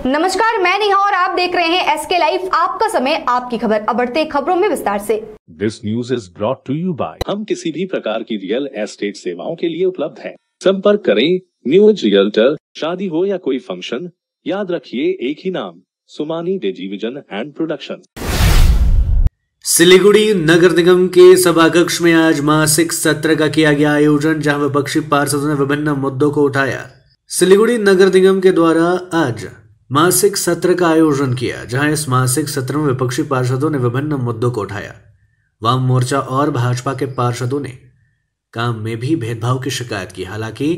नमस्कार, मैं नेहा और आप देख रहे हैं एसके लाइव, आपका समय आपकी खबर। अब बढ़ते खबरों में विस्तार से। This news is brought to you by हम किसी भी प्रकार की रियल एस्टेट सेवाओं के लिए उपलब्ध हैं। संपर्क करें न्यूज रियल्टर। शादी हो या कोई फंक्शन, याद रखिए एक ही नाम, सुमानी डिजीविजन एंड प्रोडक्शन। सिलीगुड़ी नगर निगम के सभाकक्ष में आज मासिक सत्र का किया गया आयोजन, जहां विपक्षी पार्षदों ने विभिन्न मुद्दों को उठाया। सिलीगुड़ी नगर निगम के द्वारा आज मासिक सत्र का आयोजन किया, जहां इस मासिक सत्र में विपक्षी पार्षदों ने विभिन्न मुद्दों को उठाया। वाम मोर्चा और भाजपा के पार्षदों ने काम में भी भेदभाव की शिकायत की। हालांकि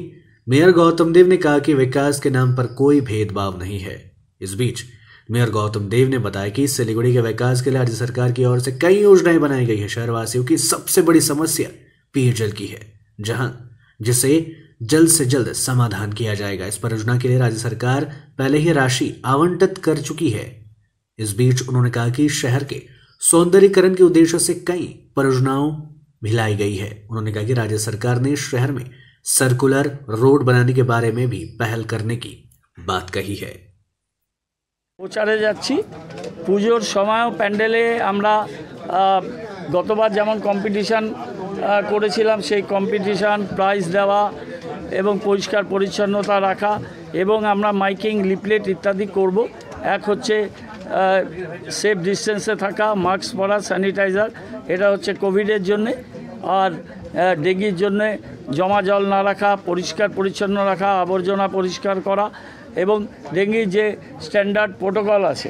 मेयर गौतम देव ने कहा कि विकास के नाम पर कोई भेदभाव नहीं है। इस बीच मेयर गौतम देव ने बताया कि सिलीगुड़ी के विकास के लिए राज्य सरकार की ओर से कई योजनाएं बनाई गई है। शहरवासियों की सबसे बड़ी समस्या पेयजल की है, जिसे जल्द से जल्द समाधान किया जाएगा। इस परियोजना के लिए राज्य सरकार पहले ही राशि आवंटित कर चुकी है। इस बीच उन्होंने कहा कि शहर के सौंदर्यीकरण के उद्देश्य से कई परियोजनाओं भी लाई गई है। उन्होंने कहा कि राज्य सरकार ने शहर में सर्कुलर रोड बनाने के बारे में भी पहल करने की बात कही है। প্রচারে যাচ্ছি পুজোর সময়ও প্যান্ডেলে আমরা গতবার যেমন কম্পিটিশান করেছিলাম সেই কম্পিটিশান প্রাইজ দেওয়া এবং পরিষ্কার পরিচ্ছন্নতা রাখা এবং আমরা মাইকিং লিফলেট ইত্যাদি করব। এক হচ্ছে সেফ ডিস্টেন্সে থাকা, মাস্ক পরা, স্যানিটাইজার, এটা হচ্ছে কোভিডের জন্যে। আর ডেঙ্গির জন্যে জমা জল না রাখা, পরিষ্কার পরিচ্ছন্ন রাখা, আবর্জনা পরিষ্কার করা এবং ডেঙ্গির যে স্ট্যান্ডার্ড প্রোটোকল আছে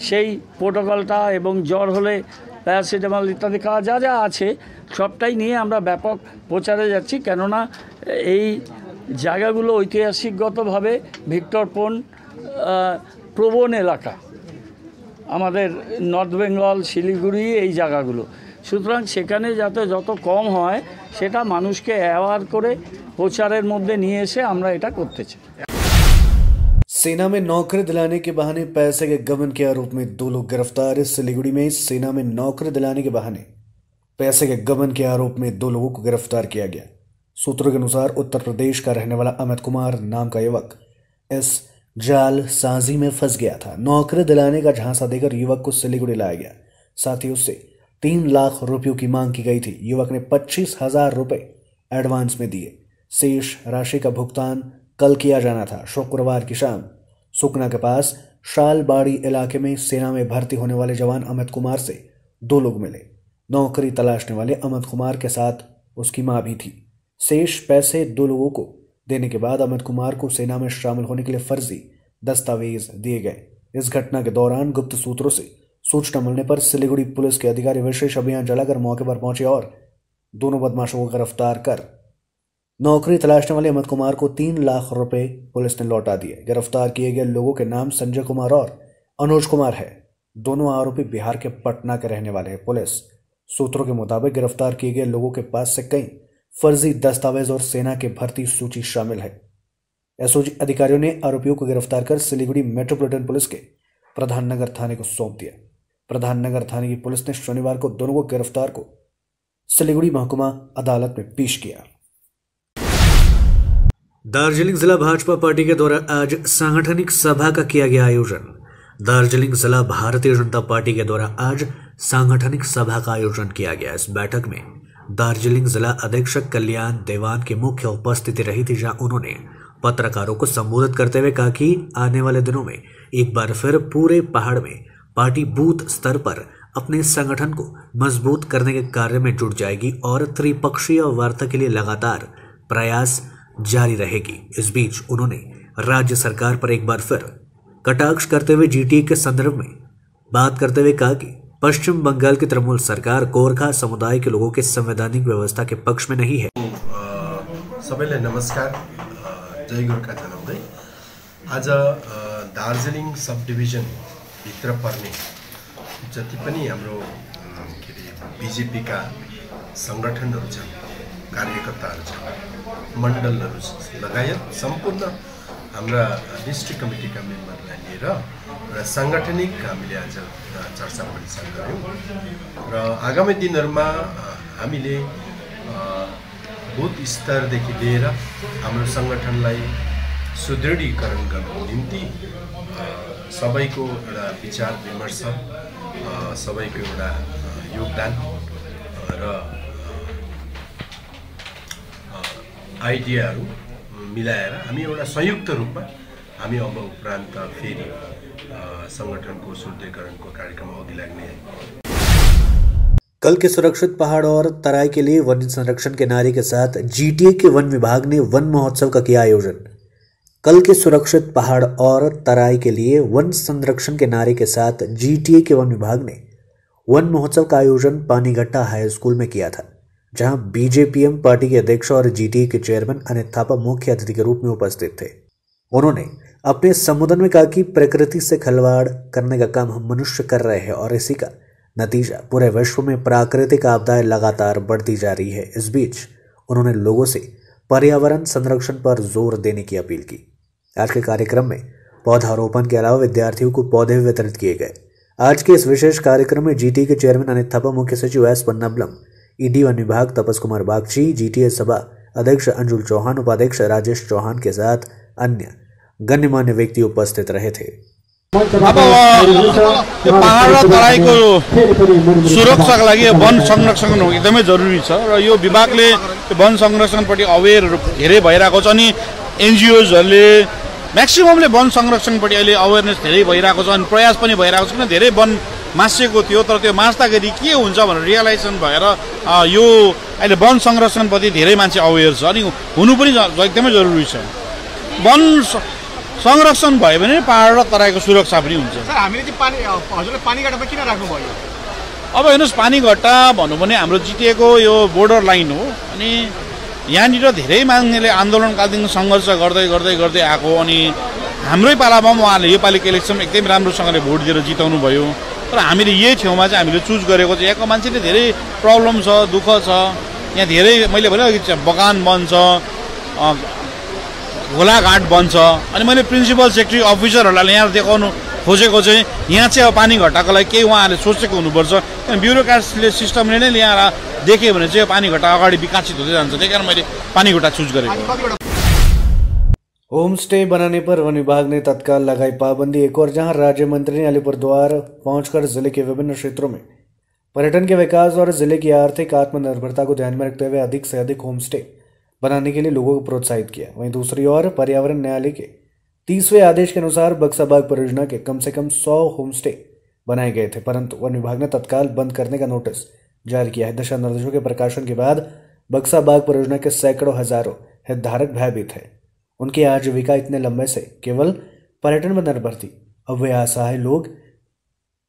সেই প্রোটোকলটা এবং জ্বর হলে প্যারাসিটামল ইত্যাদি খাওয়া যা যা আছে সবটাই নিয়ে আমরা ব্যাপক প্রচারে যাচ্ছি। কেননা এই জায়গাগুলো ঐতিহাসিকগতভাবে ভিক্টর পোন প্রবণ এলাকা, আমাদের নর্থ বেঙ্গল, শিলিগুড়ি এই জায়গাগুলো। সুতরাং সেখানে যাতে যত কম হয় সেটা মানুষকে অ্যাওয়ার করে প্রচারের মধ্যে নিয়ে এসে আমরা এটা করতে চাই। सेना में नौकरी दिलाने के बहाने पैसे के गबन के आरोप में 2 लोग गिरफ्तार। सिलीगुड़ी में सेना में नौकरी दिलाने के बहाने पैसे के गबन के आरोप में 2 लोगों को गिरफ्तार किया गया। सूत्रों के अनुसार उत्तर प्रदेश का रहने वाला अमित कुमार नाम का युवक इस जाल साजी में फंस गया था। नौकरी दिलाने का झांसा देकर युवक को सिलीगुड़ी लाया गया। साथ ही उससे 3 लाख रुपयों की मांग की गई थी। युवक ने 25,000 रुपये एडवांस में दिए। शेष राशि का भुगतान कल किया जाना था। शुक्रवार की शाम सुकना के पास शालबाड़ी इलाके में सेना में भर्ती होने वाले जवान अमित कुमार से 2 लोग मिले। नौकरी तलाशने वाले अमित कुमार के साथ उसकी मां भी थी। शेष पैसे 2 लोगों को देने के बाद अमित कुमार को सेना में शामिल होने के लिए फर्जी दस्तावेज दिए गए। इस घटना के दौरान गुप्त सूत्रों से सूचना मिलने पर सिलीगुड़ी पुलिस के अधिकारी विशेष अभियान चलाकर मौके पर पहुंचे और दोनों बदमाशों को गिरफ्तार कर नौकरी तलाशने वाले अमित कुमार को 3 लाख रुपए पुलिस ने लौटा दिए। गिरफ्तार किए गए लोगों के नाम संजय कुमार और अनुज कुमार है। दोनों आरोपी बिहार के पटना के रहने वाले हैं। पुलिस सूत्रों के मुताबिक गिरफ्तार किए गए लोगों के पास से कई फर्जी दस्तावेज और सेना के भर्ती सूची शामिल है। एसओजी अधिकारियों ने आरोपियों को गिरफ्तार कर सिलीगुड़ी मेट्रोपॉलिटन पुलिस के प्रधान नगर थाने को सौंप दिया। प्रधान नगर थाने की पुलिस ने शनिवार को दोनों को गिरफ्तार को सिलीगुड़ी महकुमा अदालत में पेश किया। दार्जिलिंग जिला भाजपा पार्टी के द्वारा आज सांगठनिक सभा का किया गया आयोजन। दार्जिलिंग जिला भारतीय जनता पार्टी के द्वारा आज सांगठनिक सभा का आयोजन किया गया। इस बैठक में दार्जिलिंग जिला अधीक्षक कल्याण देवान की मुख्य उपस्थिति रही थी, जहां उन्होंने पत्रकारों को संबोधित करते हुए कहा कि आने वाले दिनों में एक बार फिर पूरे पहाड़ में पार्टी बूथ स्तर पर अपने संगठन को मजबूत करने के कार्य में जुट जाएगी और त्रिपक्षीय वार्ता के लिए लगातार प्रयास जारी रहेगी। इस बीच उन्होंने राज्य सरकार पर एक बार फिर कटाक्ष करते हुए जीटीए के संदर्भ में बात करते हुए कहा कि पश्चिम बंगाल की तृणमूल सरकार गोरखा समुदाय के लोगों के संवैधानिक व्यवस्था के पक्ष में नहीं है। सबैलाई नमस्कार, जय गोरखा जनाउँदै आज दार्जिलिङ सब डिभिजन भित्र पर्ने जति पनि हाम्रो बीजेपी का संगठनहरू छन्, कार्यकर्ताहरू छन्, मण्डलहरू लगायत सम्पूर्ण हाम्रा डिस्ट्रिक्ट कमिटीका मेम्बरलाई लिएर एउटा साङ्गठनिक हामीले आज चर्चा परिचर्चा गऱ्यौँ र आगामी दिनहरूमा हामीले बूथ स्तरदेखि लिएर हाम्रो संगठनलाई सुदृढीकरण गर्नको निम्ति सबैको एउटा विचार विमर्श सबैको एउटा योगदान र आइडियाहरू मिलाएर हामी एउटा संयुक्त रूपमा हामी अब उपरान्त फेरि संगठनको सुदृढीकरणको कार्यक्रम अघि लाग्ने। कल के सुरक्षित पहाड़ और तराई के लिए वन संरक्षण के नारे के साथ जीटीए के वन विभाग ने वन महोत्सव का किया आयोजन। कल के सुरक्षित पहाड़ और तराई के लिए वन संरक्षण के नारे के साथ जीटीए के वन विभाग ने वन महोत्सव का आयोजन पानीघट्टा हाई स्कूल में किया था, जहां बीजेपीएम पार्टी के अध्यक्ष और जीटीए के चेयरमैन अनित थापा मुख्य अतिथि के रूप में उपस्थित थे। उन्होंने अपने संबोधन में कहा कि प्रकृति से खिलवाड़ करने का काम हम मनुष्य कर रहे हैं और इसी का नतीजा पूरे विश्व में प्राकृतिक आपदाएं लगातार बढ़ती जा रही है। इस बीच उन्होंने लोगों से पर्यावरण संरक्षण पर जोर देने की अपील की। आज के कार्यक्रम में पौधारोपण के अलावा विद्यार्थियों को पौधे वितरित किए गए। आज के इस विशेष कार्यक्रम में जीटीए के चेयरमैन अनित थापा, मुख्य सचिव एस पन्नाबलम, ईडी वन विभाग तपस कुमार बागची, जीटीए सभा अध्यक्ष अंजुल चौहान, उपाध्यक्ष राजेश चौहान के साथ अन्य गण्यमान्य व्यक्ति उपस्थित रहे थे। अब यो पहाड र तराईको सुरक्षाका लागि वन संरक्षण एकदमै जरुरी छ र यो विभागले वन संरक्षणपट्टि अवेर धेरै भइरहेको छ अनि एनजिओजहरूले म्याक्सिममले वन संरक्षणपट्टि अहिले अवेरनेस धेरै भइरहेको छ अनि प्रयास पनि भइरहेको छ। किन धेरै वन मासिएको थियो तर त्यो मास्दाखेरि के हुन्छ भनेर रियलाइजेसन भएर यो अहिले वन संरक्षणप्रति धेरै मान्छे अवेर छ अनि हुनु पनि एकदमै जरुरी छ। वन संरक्षण भयो भने पहाड र तराईको सुरक्षा पनि हुन्छ। सर हामीले चाहिँ हजुरले पानीघट्टामा किन राख्नु भयो? अब हेर्नुहोस्, पानीघट्टा भनौँ भने हाम्रो जिटिएको यो बोर्डर लाइन हो अनि यहाँनिर धेरै मान्छेले आन्दोलनकालदेखि सङ्घर्ष गर्दै गर्दै गर्दै आएको अनि हाम्रै पालामा पनि उहाँले योपालिको इलेक्सन एकदमै राम्रोसँगले भोट दिएर जिताउनु भयो। तर हामीले यही ठाउँमा चाहिँ हामीले चुज गरेको चाहिँ यहाँको मान्छेले धेरै प्रब्लम छ, दुःख छ। यहाँ धेरै मैले भने बगान बन्छ, गोलाघाट बन्छ अनि मैले प्रिन्सिपल सेक्रेटरी अफिसरहरूलाई यहाँ देखाउनु खोजेको चाहिँ यहाँ चाहिँ अब पानीघट्टाको लागि केही उहाँहरूले सोचेको हुनुपर्छ। किन ब्युरोक्राटले सिस्टमले नै ल्याएर देख्यो भने चाहिँ पानीघट्टा अगाडि विकसित हुँदै जान्छ। त्यही कारण मैले पानीघट्टा चुज गरेको। होम स्टे बनाने पर वन विभाग ने तत्काल लगाई पाबंदी। एक और जहां राज्य मंत्री ने अलीपुरद्वार पहुंचकर जिले के विभिन्न क्षेत्रों में पर्यटन के विकास और जिले की आर्थिक आत्मनिर्भरता को ध्यान में रखते हुए अधिक से अधिक होम स्टे बनाने के लिए लोगों को प्रोत्साहित किया। वहीं दूसरी ओर पर्यावरण न्यायालय के 30वें आदेश के अनुसार बक्साबाग परियोजना के कम से कम 100 होम स्टे बनाए गए थे, परंतु वन विभाग ने तत्काल बंद करने का नोटिस जारी किया है। दिशा निर्देशों के प्रकाशन के बाद बक्साबाग परियोजना के सैकड़ों हजारों हितधारक भयभीत है। उनकी आजीविका इतने लंबे से केवल पर्यटन पर निर्भर थी, अब वे असहाय लोग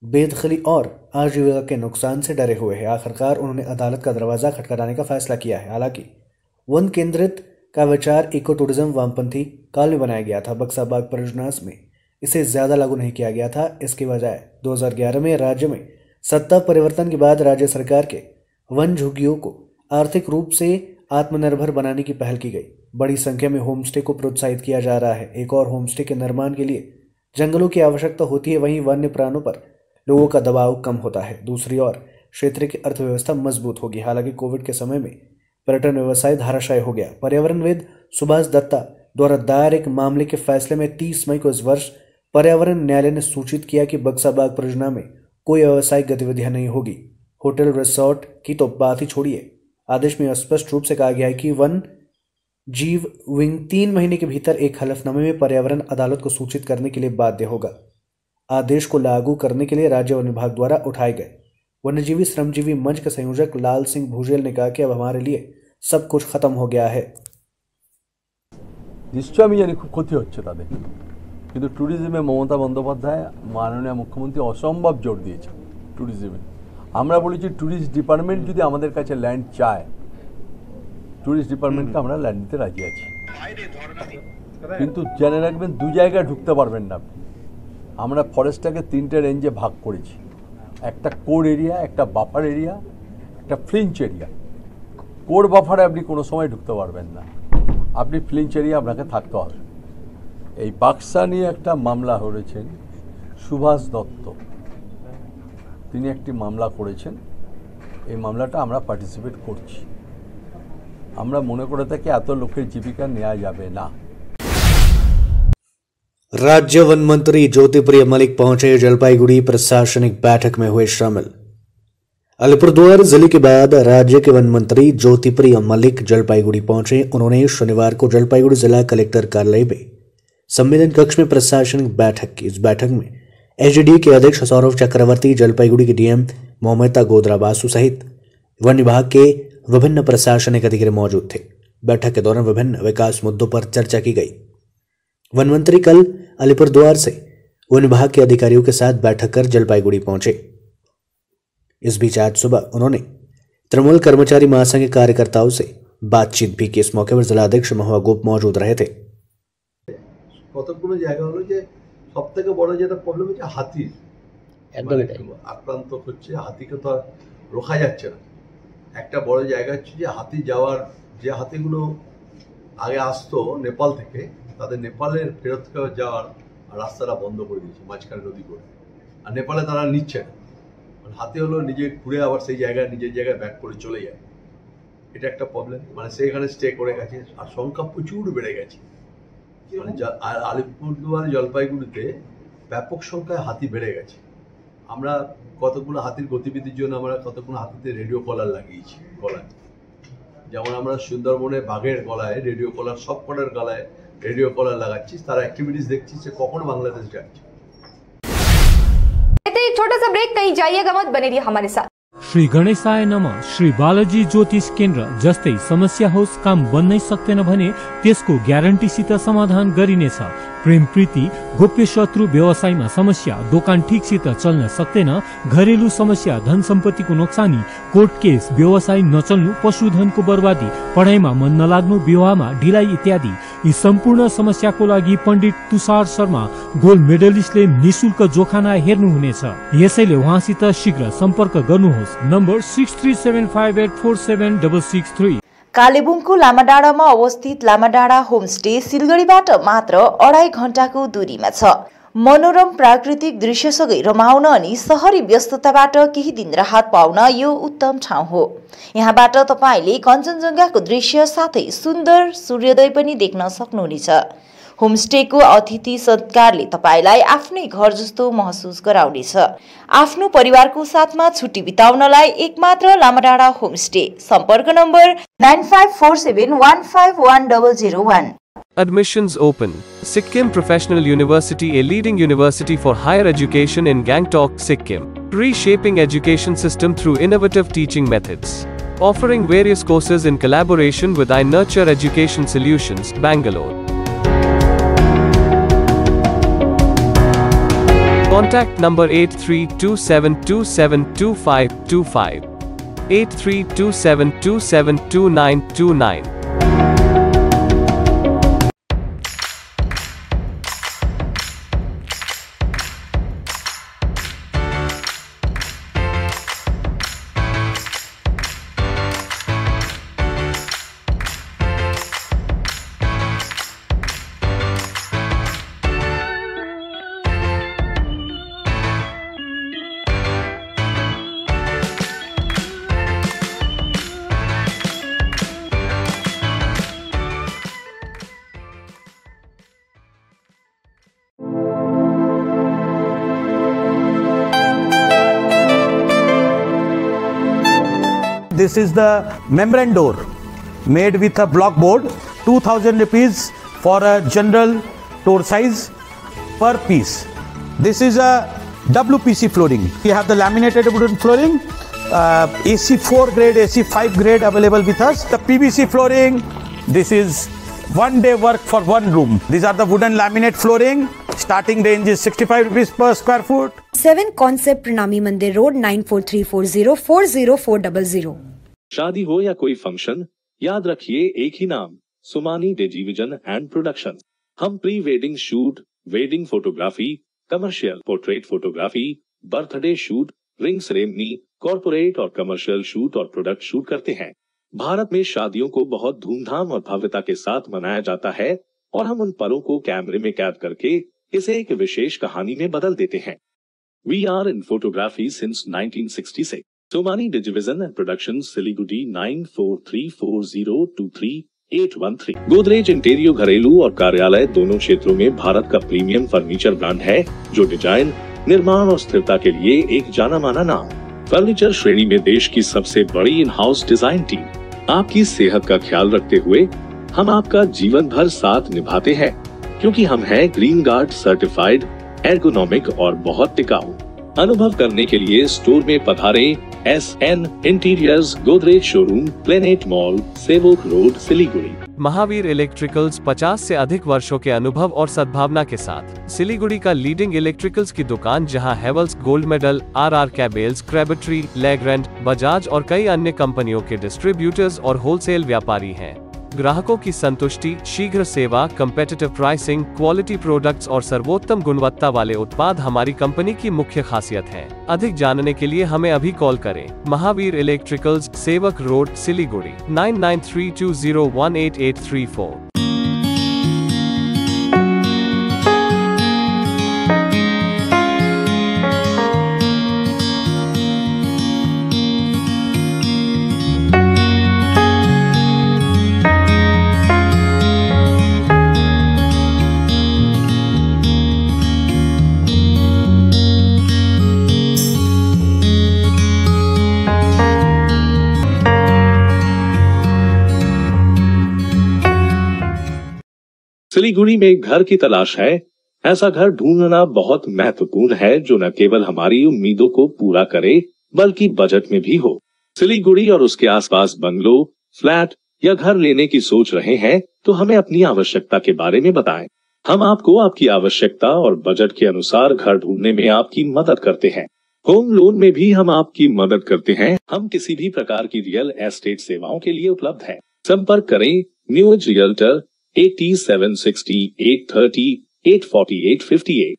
बेदखली और आजीविका के नुकसान से डरे हुए हैं। आखिरकार उन्होंने अदालत का दरवाजा खटखटाने का फैसला किया है। हालांकि वन केंद्रित का विचार इको टूरिज्म वामपंथी काल में बनाया गया था। बक्साबाग परियोजना में इसे ज्यादा लागू नहीं किया गया था। इसके बजाय 2011 में राज्य में सत्ता परिवर्तन के बाद राज्य सरकार के वन झुग्गियों को आर्थिक रूप से आत्मनिर्भर बनाने की पहल की गई। बड़ी संख्या में होम स्टे को प्रोत्साहित किया जा रहा है। एक और होम स्टे के निर्माण के लिए जंगलों की आवश्यकता होती है, वहीं वन्य प्राणों पर लोगों का दबाव कम होता है। दूसरी ओर क्षेत्र की अर्थव्यवस्था मजबूत होगी। हालांकि कोविड के समय में पर्यटन व्यवसाय धाराशायी हो गया। पर्यावरणविद सुभाष दत्ता द्वारा दायर एक मामले के फैसले में 30 मई को इस वर्ष पर्यावरण न्यायालय ने सूचित किया कि बक्साबाग परियोजना में कोई व्यावसायिक गतिविधियां नहीं होगी। होटल रिसोर्ट की तो बात ही छोड़िए, आदेश में स्पष्ट रूप से कहा गया है कि वन जीव विंग 3 महीने के भीतर एक हलफनामे में पर्यावरण अदालत को सूचित करने के लिए बाध्य होगा। आदेश को लागू करने के लिए राज्य वन विभाग द्वारा उठाए गए वन्यजीवी श्रमजीवी मंच के संयोजक लाल सिंह भूजेल ने कहा कि अब हमारे लिए सब कुछ खत्म हो गया है। निश्चय আমি জানি খুব ক্ষতি হচ্ছে তাদের, কিন্তু ট্যুরিজমে মমতা বন্দ্যোপাধ্যায় মাননীয় মুখ্যমন্ত্রী অসম্ভব জোর দিয়েছে ট্যুরিজমে। আমরা বলেছি ট্যুরিস্ট ডিপার্টমেন্ট যদি আমাদের কাছে ল্যান্ড চায়, ট্যুরিস্ট ডিপার্টমেন্টকে আমরা ল্যান্ড দিতে রাজি আছি, কিন্তু জেনে রাখবেন দু জায়গায় ঢুকতে পারবেন না আপনি। আমরা ফরেস্টটাকে 3টে রেঞ্জে ভাগ করেছি, একটা কোর এরিয়া, একটা বাফার এরিয়া, একটা ফ্লিঞ্চ এরিয়া। কোর বাফারে আপনি কোনো সময় ঢুকতে পারবেন না, আপনি ফ্লিঞ্চ এরিয়া আপনাকে থাকতে হবে। এই বাক্সা নিয়ে একটা মামলা করেছেন সুভাষ দত্ত, তিনি একটি মামলা করেছেন। এই মামলাটা আমরা পার্টিসিপেট করছি। আমরা মনে করে থাকি এত লোকের জীবিকা নেওয়া যাবে না। राज्य वन मंत्री ज्योतिप्रिय मलिक पहुंचे जलपाईगुड़ी प्रशासनिक बैठक में हुए शामिल। अलीपुरद्वार जिले के बाद राज्य के वन मंत्री ज्योतिप्रिय मलिक जलपाईगुड़ी पहुंचे। उन्होंने शनिवार को जलपाईगुड़ी जिला कलेक्टर कार्यालय में सम्मेलन कक्ष में प्रशासनिक बैठक की। इस बैठक में एसडीडी के अध्यक्ष सौरभ चक्रवर्ती, जलपाईगुड़ी के डीएम मोहम्मदा गोदरा बासु सहित वन विभाग के विभिन्न प्रशासनिक अधिकारी मौजूद थे। बैठक के दौरान विभिन्न विकास मुद्दों पर चर्चा की गई। वन मंत्री कल अलीपुरद्वार से वन विभाग के अधिकारियों के साथ बैठक कर जलपाईगुड़ी पहुंचे। इस बीच आज सुबह उन्होंने तृणमूल कर्मचारी महासंघ के कार्यकर्ताओं से बातचीत भी की। इस मौके पर जिलाध्यक्ष महुआ गोप मौजूद रहे थे। কতগুলো জায়গা হলো যে সবথেকে বড় যেটা প্রবলেম হচ্ছে হাতির আক্রান্ত হচ্ছে। হাতিকে তো আর রোখা যাচ্ছে না। একটা বড় জায়গা হচ্ছে যে হাতি যাওয়ার, যে হাতিগুলো আগে আসতো নেপাল থেকে, তাদের নেপালের ফেরত যাওয়ার রাস্তাটা বন্ধ করে দিয়েছে মাঝখানে নদী করে। আর নেপালে তারা নিচ্ছে না, মানে হাতি হলো নিজে ঘুরে আবার সেই জায়গায় নিজের জায়গায় ব্যাক করে চলে যায়। এটা একটা প্রবলেম, মানে সেখানে স্টে করে গেছে। আর সংখ্যা প্রচুর বেড়ে গেছে। আলিপুরদুয়ার জলপাইগুড়িতে ব্যাপক সংখ্যায় হাতি বেড়ে গেছে। আমরা কতগুলো হাতির গতিবিধির জন্য আমরা কতগুলো হাতিতে রেডিও কলার লাগিয়েছি গলায়। যেমন আমরা সুন্দরবনে বাঘের গলায় রেডিও কলার, সব কটার গলায় রেডিও কলার লাগাচ্ছি। তারা অ্যাক্টিভিটিস দেখছি সে কখন বাংলাদেশ যাচ্ছে। एक छोटा सा ब्रेक, कहीं जाइएगा मत, बने रहिए हमारे साथ। श्री गणेशाय नमः। श्री बालाजी ज्योतिष केन्द्र जस्तै समस्या होस्, काम बन्नै सक्दैन भने त्यसको ग्यारेन्टीसित समाधान गरिनेछ। प्रेम प्रीति, गोप्य शत्रु, व्यवसायमा समस्या, दोकान ठिकसित चल्न सक्दैन, घरेलु समस्या, धन सम्पत्तिको नोक्सानी, कोर्ट केस, व्यवसाय नचल्नु, पशुधनको बर्बादी, पढाइमा मन नलाग्नु, विवाहमा ढिलाइ इत्यादि यी सम्पूर्ण समस्याको लागि पण्डित तुषार शर्मा गोल्ड मेडलिस्टले निशुल्क जोखाना हेर्नुहुनेछ। यसैले उहाँसित शीघ्र सम्पर्क गर्नुहोस्। नम्बर 6375847663। कालेबुङको लामाडाँडामा अवस्थित लामाडाँडा होमस्टे सिलगढीबाट मात्र 2.5 घण्टाको दूरीमा छ। मनोरम प्राकृतिक दृश्यसँगै रमाउन अनि शहरी व्यस्तताबाट केही दिन राहत पाउन यो उत्तम ठाउँ हो। यहाँबाट तपाईले कञ्चनजङ्घाको दृश्य साथै सुन्दर सूर्योदय पनि देख्न सक्नुहुनेछ। होमस्टेको अतिथि सत्कारले तपाईलाई आफ्नै घर जस्तो महसुस गराउनेछ। आफ्नो परिवारको साथमा छुट्टी बिताउनलाई एकमात्र लामाडाँडा होमस्टे। सम्पर्क number 9547151001। Admissions open. Sikkim Professional University, a leading university for higher education in Gangtok, Sikkim. Reshaping education system through innovative teaching methods. Offering various courses in collaboration with iNurture Education Solutions, Bangalore. Contact number 8327272525, 8327272929. This is the membrane door made with a block board, 2000 rupees for a general door size per piece. This is a WPC flooring. We have the laminated wooden flooring, AC4 grade, AC5 grade available with us. The PVC flooring, this is 1 day work for 1 room. These are the wooden laminate flooring. Starting range is 65 rupees per square foot. 7 Concept Pranami Mandir Road 9434040400। शादी हो या कोई function, याद रखिए एक ही नाम, Sumani television and production. हम pre wedding shoot, wedding photography, commercial portrait photography, birthday shoot, ring ceremony, corporate और कमर्शियल शूट और प्रोडक्ट शूट करते हैं। भारत में शादियों को बहुत धूमधाम और भव्यता के साथ मनाया जाता है और हम उन पलों को कैमरे में कैद करके इसे एक विशेष कहानी में बदल देते हैं। We are in photography since 1966. Somani Digivision and Productions, Siliguri 94340238 813। Godrej interior घरेलू और कार्यालय दोनों क्षेत्रों में भारत का प्रीमियम फर्नीचर ब्रांड है, जो डिजाइन, निर्माण और स्थिरता के लिए एक जाना माना नाम। फर्नीचर श्रेणी में देश की सबसे बड़ी इन हाउस डिजाइन टीम। आपकी सेहत का ख्याल रखते हुए हम आपका जीवन भर साथ निभाते हैं, क्योंकि हम हैं ग्रीन गार्ड सर्टिफाइड, एर्गोनॉमिक और बहुत टिकाऊ। अनुभव करने के लिए स्टोर में पधारें। SN interiors, Godrej showroom, planet mall, सेवक रोड, सिलीगुड़ी। महावीर इलेक्ट्रिकल्स 50 से अधिक वर्षों के अनुभव और सद्भावना के साथ सिलीगुड़ी का लीडिंग इलेक्ट्रिकल्स की दुकान, जहां Havells gold medal, RR cables, Crabtree, Legrand, Bajaj और कई अन्य कंपनियों के डिस्ट्रीब्यूटर्स और होलसेल व्यापारी हैं। ग्राहकों की संतुष्टि, शीघ्र सेवा, कम्पेटिटिव प्राइसिंग, क्वालिटी प्रोडक्ट्स और सर्वोत्तम गुणवत्ता वाले उत्पाद हमारी कंपनी की मुख्य खासियत है। अधिक जानने के लिए हमें अभी कॉल करें। महावीर इलेक्ट्रिकल्स, सेवक रोड, सिलीगुड़ी 9932018834। सिलीगुड़ी में घर की तलाश है? ऐसा घर ढूंढना बहुत महत्वपूर्ण है, जो न केवल हमारी उम्मीदों को पूरा करे, बल्कि बजट में भी हो। सिलीगुड़ी और उसके आसपास बंगलो, फ्लैट या घर लेने की सोच रहे हैं, तो हमें अपनी आवश्यकता के बारे में बताएं। हम आपको आपकी आवश्यकता और बजट के अनुसार घर ढूंढने में आपकी मदद करते हैं। होम लोन में भी हम आपकी मदद करते हैं। हम किसी भी प्रकार की रियल एस्टेट सेवाओं के लिए उपलब्ध हैं। संपर्क करें new age realtor 8760 830 848 58।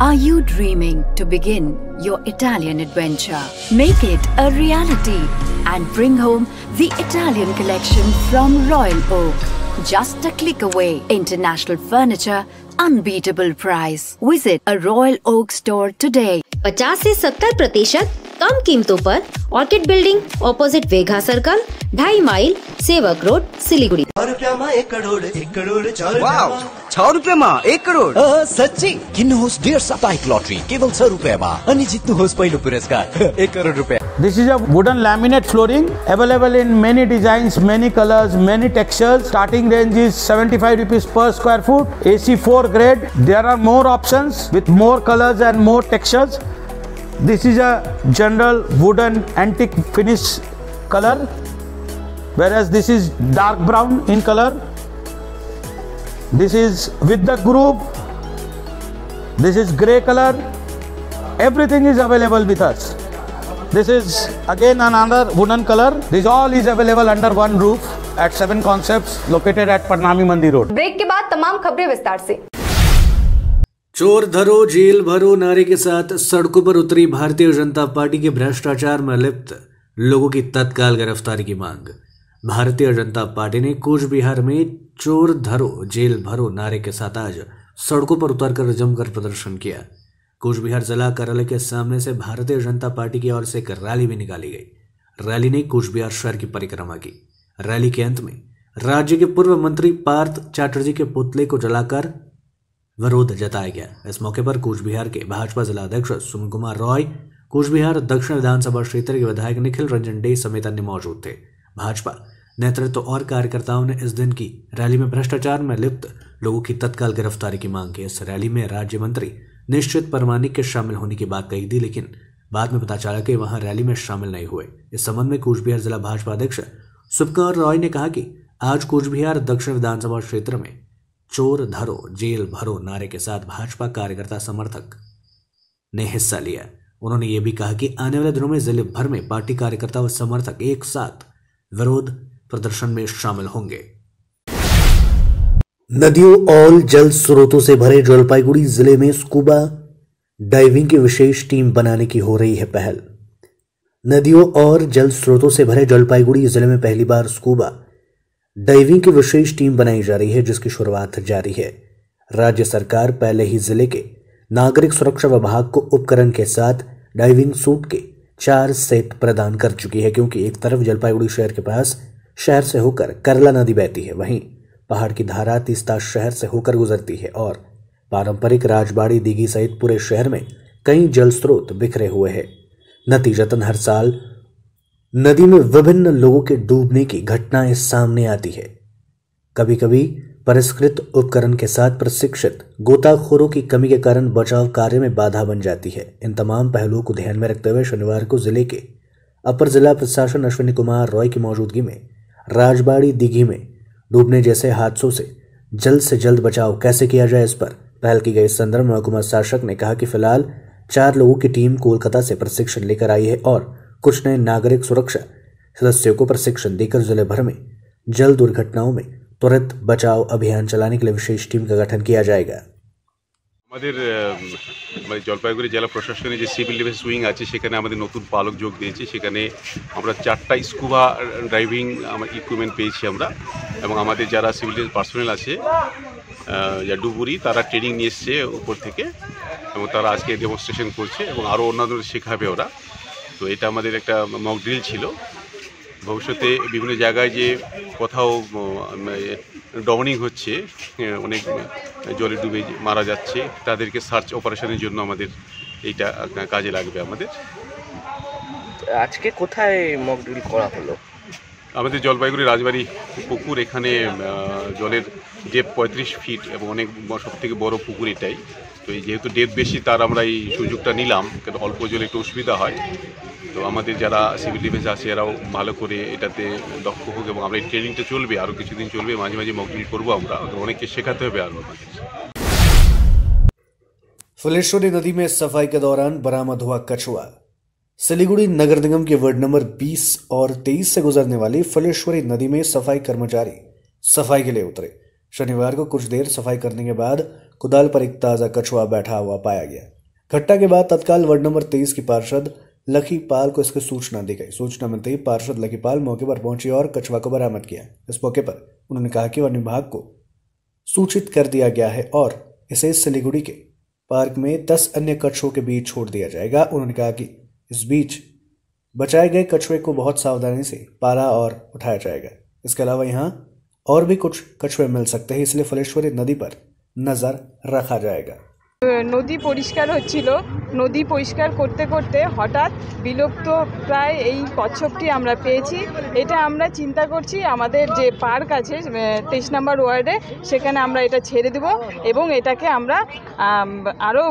Are you dreaming to begin your Italian adventure? Make it a reality and bring home the Italian collection from Royal Oak. Just a click away. International furniture, unbeatable price. Visit a Royal Oak store today. 50 से 70% कम कीमतों पर orchid building, opposite Vega circle, 2.5 mile, Sevoke road, Siliguri. 1 crore 1 crore 6 रुपैयाँमा 1 करोड़ सच्ची किन्नुहोस् डेढ साप्ताहिक lottery केवल 6 रुपैयाँमा अनि जित्नुहोस् पहिलो पुरस्कार 1 करोड़ रुपैयाँ। This is a wooden laminate flooring available in many designs, many colors, many textures. Starting range is 75 rupees per square foot. AC4 grade. There are more options with more colors and more textures. This is a general wooden antique finish color, whereas this is dark brown in color. This is with the groove. This is grey color. Everything is available with us. This is again another wooden color. This all is available under one roof at 7 Concepts located at Parnami Mandi Road. Break के बाद तमाम खबरें विस्तार से। चोर धरो jail भरो नारे के साथ सड़कों पर उतरी भारतीय जनता पार्टी के भ्रष्टाचार में लिप्त लोगों की तत्काल गिरफ्तारी की मांग। भारतीय जनता पार्टी ने कूच बिहार में चोर धरो जेल भरो नारे के साथ आज सड़कों पर उतरकर जमकर प्रदर्शन किया। कूच बिहार जिला कार्यालय के सामने से भारतीय जनता पार्टी की ओर से एक रैली भी निकाली गई। रैली ने कूच बिहार शहर की परिक्रमा की। रैली के अंत में राज्य के पूर्व मंत्री पार्थ चैटर्जी के पुतले को जलाकर विरोध जताया गया। इस मौके पर कूच बिहार के भाजपा जिला अध्यक्ष सुमन कुमार रॉय, कूच बिहार दक्षिण विधानसभा क्षेत्र के विधायक निखिल रंजन डे समेत अन्य मौजूद थे। भाजपा नेतृत्व और कार्यकर्ताओं ने इस दिन की रैली में भ्रष्टाचार में लिप्त लोगों की तत्काल गिरफ्तारी की मांग की। इस रैली में राज्य मंत्री निश्चित परमानिक के शामिल होने की बात कही थी, लेकिन बाद में पता चला कि वहां रैली में शामिल नहीं हुए। इस संबंध में कूच बिहार जिला भाजपा अध्यक्ष सुमन रॉय ने कहा कि आज कूच बिहार दक्षिण विधानसभा क्षेत्र में चोर धरो जेल भरो नारे के साथ भाजपा कार्यकर्ता समर्थक ने हिस्सा लिया। उन्होंने ये भी कहा कि आने वाले दिनों में जिले भर में पार्टी कार्यकर्ता व समर्थक एक साथ विरोध प्रदर्शन में शामिल होंगे। नदियों और जल स्रोतों से भरे जलपाईगुड़ी जिले में स्कूबा डाइविंग की विशेष टीम बनाने की हो रही है पहल। नदियों और जल स्रोतों से भरे जलपाईगुड़ी जिले में पहली बार स्कूबा डाइविंग की विशेष टीम बनाई जा रही है, जिसकी शुरुआत जारी है। राज्य सरकार पहले ही जिले के नागरिक सुरक्षा विभाग को उपकरण के साथ डाइविंग सूट के 4 सेट प्रदान कर चुकी है, क्योंकि एक तरफ जलपाईगुड़ी शहर के पास शहर से होकर करला नदी बहती है, वहीं पहाड़ की धारा तीस्ता शहर से होकर गुजरती है और पारंपरिक राजबाड़ी दीघी सहित पूरे शहर में कई जल स्रोत बिखरे हुए हैं। नतीजतन हर साल नदी में विभिन्न लोगों के डूबने की घटनाएं सामने आती है। कभी कभी परिष्कृत उपकरण के साथ प्रशिक्षित गोताखोरों की कमी के कारण बचाव कार्य में बाधा बन जाती है। इन तमाम पहलुओं को ध्यान में रखते हुए शनिवार को जिले के अपर जिला प्रशासन अश्विनी कुमार रॉय की मौजूदगी में राजबाड़ी दीघी में डूबने जैसे हादसों से जल्द बचाव कैसे किया जाए, इस पर पहल की गई। इस संदर्भ में महकुमा शासक ने कहा कि फिलहाल 4 लोगों की टीम कोलकाता से प्रशिक्षण लेकर आई है और कुछ नए नागरिक सुरक्षा सदस्यों को प्रशिक्षण देकर जिले भर में जल दुर्घटनाओं में त्वरित बचाव अभियान चलाने के लिए विशेष टीम का गठन किया जाएगा। আমাদের জলপাইগুড়ি জেলা প্রশাসনের যে সিভিল ডিফেন্স উইং আছে সেখানে আমাদের নতুন পালক যোগ দিয়েছে। সেখানে আমরা 4টা স্কুবা ড্রাইভিং ইকুইপমেন্ট পেয়েছি আমরা, এবং আমাদের যারা সিভিল ডিফেন্স পার্সোনেল আছে যা ডুবুরি তারা ট্রেনিং নিয়ে এসছে উপর থেকে, এবং তারা আজকে ডেমনস্ট্রেশন করছে এবং আরও অন্যান্যদের শেখাবে ওরা। তো এটা আমাদের একটা মক ড্রিল ছিল। ভবিষ্যতে বিভিন্ন জায়গায় যে কোথাও ড্রাউনিং হচ্ছে, অনেক জলে ডুবে মারা যাচ্ছে, তাদেরকে সার্চ অপারেশনের জন্য আমাদের এইটা কাজে লাগবে। আমাদের আজকে কোথায় মক ড্রিল করা হলো? আমাদের জলপাইগুড়ি রাজবাড়ি পুকুর, এখানে জলের ডেপ 35 ফিট এবং অনেক সব থেকে বড় পুকুর এটাই। তো এই যেহেতু ডেপ বেশি তার আমরা এই সুযোগটা নিলাম, কারণ অল্প জলে একটু অসুবিধা হয়। তো আমাদের যারা সিভিল ডিফেন্স আছে এরাও ভালো করে এটাতে দক্ষ হোক, এবং আমরা এই ট্রেনিংটা চলবে, আরও কিছুদিন চলবে, মাঝে মাঝে মক ড্রিল করবো আমরা, অনেককে শেখাতে হবে আরও আমাদের। फुलेश्वरी नदी में सफाई के दौरान बरामद हुआ कछुआ। सिलीगुड़ी नगर निगम के वार्ड नंबर 20 और 23 से गुजरने वाली फुलेश्वरी नदी में सफाई कर्मचारी सफाई के लिए उतरे। शनिवार को कुछ देर सफाई करने के बाद कुदाल पर एक ताजा कछुआ बैठा हुआ पाया गया। घटना के बाद तत्काल वार्ड नंबर 23 की पार्षद लकी पाल को इसकी सूचना दी गई। सूचना मिलते ही पार्षद लकी पाल मौके पर पहुंची और कछुआ को बरामद किया। इस मौके पर उन्होंने कहा कि वन विभाग को सूचित कर दिया गया है और इसे सिलीगुड़ी के पार्क में 10 अन्य कछुओं के बीच छोड़ दिया जाएगा। उन्होंने कहा कि इस बीच बचाए गए कछुए को बहुत सावधानी से पाला और उठाया जाएगा। इसके अलावा यहाँ और भी कुछ कछुए मिल सकते हैं, इसलिए फुलेश्वरी नदी पर नजर रखा जाएगा। নদী পরিষ্কার হচ্ছিল, নদী পরিষ্কার করতে করতে হঠাৎ বিলুপ্ত প্রায় এই কচ্ছপটি আমরা পেয়েছি। এটা আমরা চিন্তা করছি আমাদের যে পার্ক আছে 23 নম্বর ওয়ার্ডে, সেখানে আমরা এটা ছেড়ে দেব এবং এটাকে আমরা আরও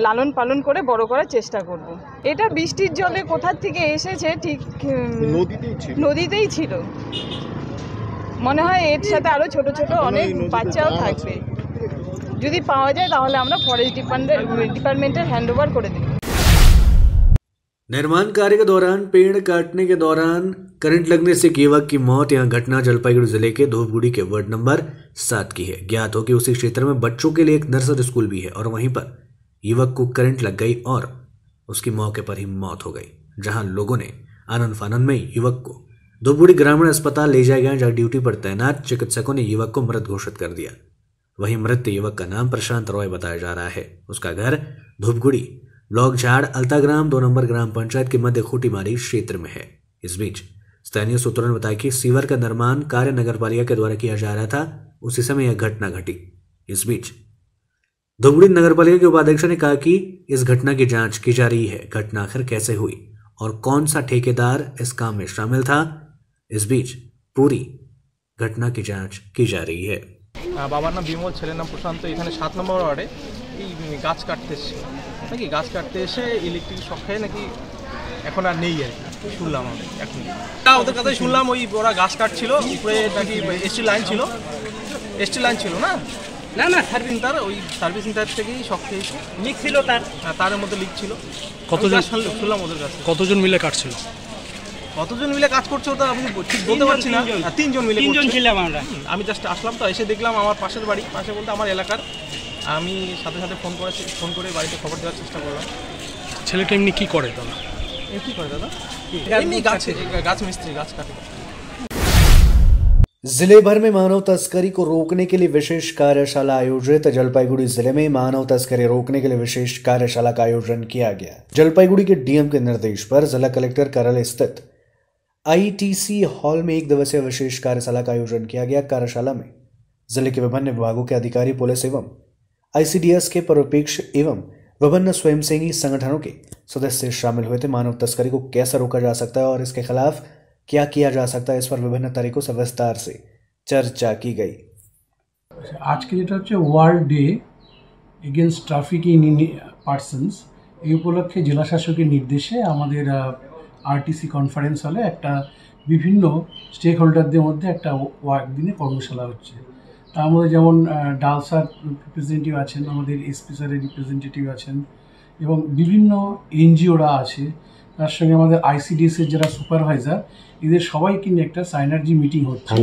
লালন পালন করে বড় করার চেষ্টা করব। এটা বৃষ্টির জলে কোথা থেকে এসেছে, ঠিক নদীতেই ছিল মনে হয়। এর সাথে আরও ছোট ছোট অনেক বাচ্চাও থাকবে। যদি পাওয়া যায় তাহলে আমরা ফরেস্ট ডিপাर्टमेंटेर हैंडओवर कर देंगे। निर्माण कार्य के दौरान पेड़ काटने के दौरान करंट लगने से एक युवक की मौत। यहां घटना जलपाईगुड़ी जिले के धूपगुड़ी के वार्ड नंबर 7 की है। ज्ञात हो कि उसी क्षेत्र में बच्चों के लिए एक नर्सरी स्कूल भी है और वहीं पर युवक को करंट लग गई और उसकी मौके पर ही मौत हो गई। जहां लोगों ने आनंद फानंद में युवक को धूपगुड़ी ग्रामीण अस्पताल ले जाया गया, जहां ड्यूटी पर तैनात चिकित्सकों ने युवक को मृत घोषित कर दिया। वहीं मृत युवक का नाम प्रशांत रॉय बताया जा रहा है। उसका घर धूपगुड़ी ब्लॉक झाड़ अल्ताग्राम 2 नंबर ग्राम पंचायत के मध्य खूटीमारी क्षेत्र में है। इस बीच स्थानीय सूत्रों ने बताया कि सीवर का निर्माण कार्य नगरपालिका के द्वारा किया जा रहा था, उसी समय यह घटना घटी। इस बीच धूपगुड़ी नगरपालिका के उपाध्यक्ष ने कहा कि इस घटना की जांच की जा रही है। घटना आखिर कैसे हुई और कौन सा ठेकेदार इस काम में शामिल था, इस बीच पूरी घटना की जांच की जा रही है। বাবার নাম বিমল, ছেলের নাম প্রশান্ত। এখানে 7 নম্বর ওয়ার্ডে এই গাছ কাটতে এসছে নাকি, গাছ কাটতে এসে ইলেকট্রিক শক খেয়ে নাকি এখন আর নেই আর কি, শুনলাম আমি এখন। ওদের কথাই শুনলাম, ওই ওরা গাছ কাটছিল, উপরে নাকি এসটি লাইন ছিল না না না সার্ভিসিং তার, ওই সার্ভিসিং তার থেকেই শক খেয়েছে। লিক ছিল তারের মধ্যে লিক ছিল। কতজন শুনলাম ওদের কাছে? কতজন মিলে কাটছিল? কতজন মিলে কাজ করছে ওটা আমি ঠিক বলতে পারছি না। 3 জন মিলে ছিলাম আমরা। আমি জাস্ট আসলাম তো, এসে দেখলাম আমার পাশের বাড়ি, পাশে বলতে আমার এলাকার। আমি সাথে সাথে ফোন করে বাড়িতে খবর দেওয়ার চেষ্টা করলাম। ছেলেটা এমনি কী করে দাদা? কী করে দাদা? এমনি গাছ মিস্ত্রি, গাছ কাটে। जिले भर में मानव तस्करी को रोकने के लिए विशेष कार्यशाला आयोजित। जलपाईगुड़ी जिले में मानव तस्करी रोकने के लिए विशेष कार्यशाला का आयोजन किया गया। जलपाईगुड़ी के डीएम के निर्देश पर जिला कलेक्टर कार्यालय स्थित ITC हॉल में 1 दिवसीय विशेष कार्यशाला का आयोजन किया गया। कार्यशाला में जिले के विभिन्न विभागों के अधिकारी, पुलिस एवं ICDS के पर्यवेक्षक एवं विभिन्न स्वयंसेवी संगठनों के सदस्य शामिल हुए थे। मानव तस्करी को कैसे रोका जा सकता है और इसके खिलाफ क्या किया जा सकता है, इस पर विभिन्न तरीकों से विस्तार से चर्चा की गई। आज के যেটা হচ্ছে world day against trafficking in persons, এই উপলক্ষে জেলা শাসকের নির্দেশে আমাদের RTC কনফারেন্স হলে একটা বিভিন্ন স্টেক হোল্ডারদের মধ্যে একটা ওয়ার্ক দিনে কর্মশালা হচ্ছে। তার মধ্যে যেমন ডালসার রিপ্রেজেন্টেটিভ আছেন, আমাদের এসপি স্যারের রিপ্রেজেন্টেটিভ আছেন এবং বিভিন্ন এনজিওরা আছে, তার সঙ্গে আমাদের ICDS এর যারা সুপারভাইজার, এদের সবাইকে নিয়ে একটা সাইনার্জি মিটিং হচ্ছে।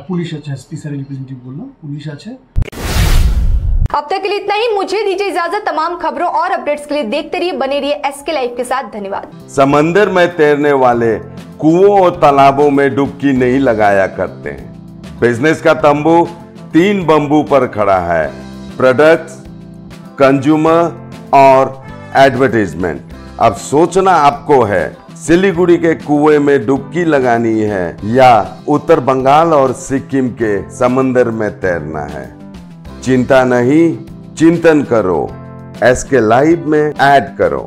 পুলিশ আছে, এসপি স্যারের রিপ্রেজেন্টেটিভ বললাম, পুলিশ আছে। अब तक के लिए इतना ही। मुझे दीजिए इजाजत। तमाम खबरों और अपडेट्स के लिए देखते रहिए, बने रहिए SK लाइव के साथ। धन्यवाद। समंदर में तैरने वाले कुओं और तालाबों में डुबकी नहीं लगाया करते हैं। बिजनेस का तंबू 3 बंबू पर खड़ा है: प्रोडक्ट्स, कंज्यूमर और एडवर्टाइजमेंट। अब सोचना आपको है, सिलीगुड़ी के कुएं में डुबकी लगानी है या उत्तर बंगाल और सिक्किम के समंदर में तैरना है। चिंता नहीं, चिंतन करो, SK लाइव में ऐड करो।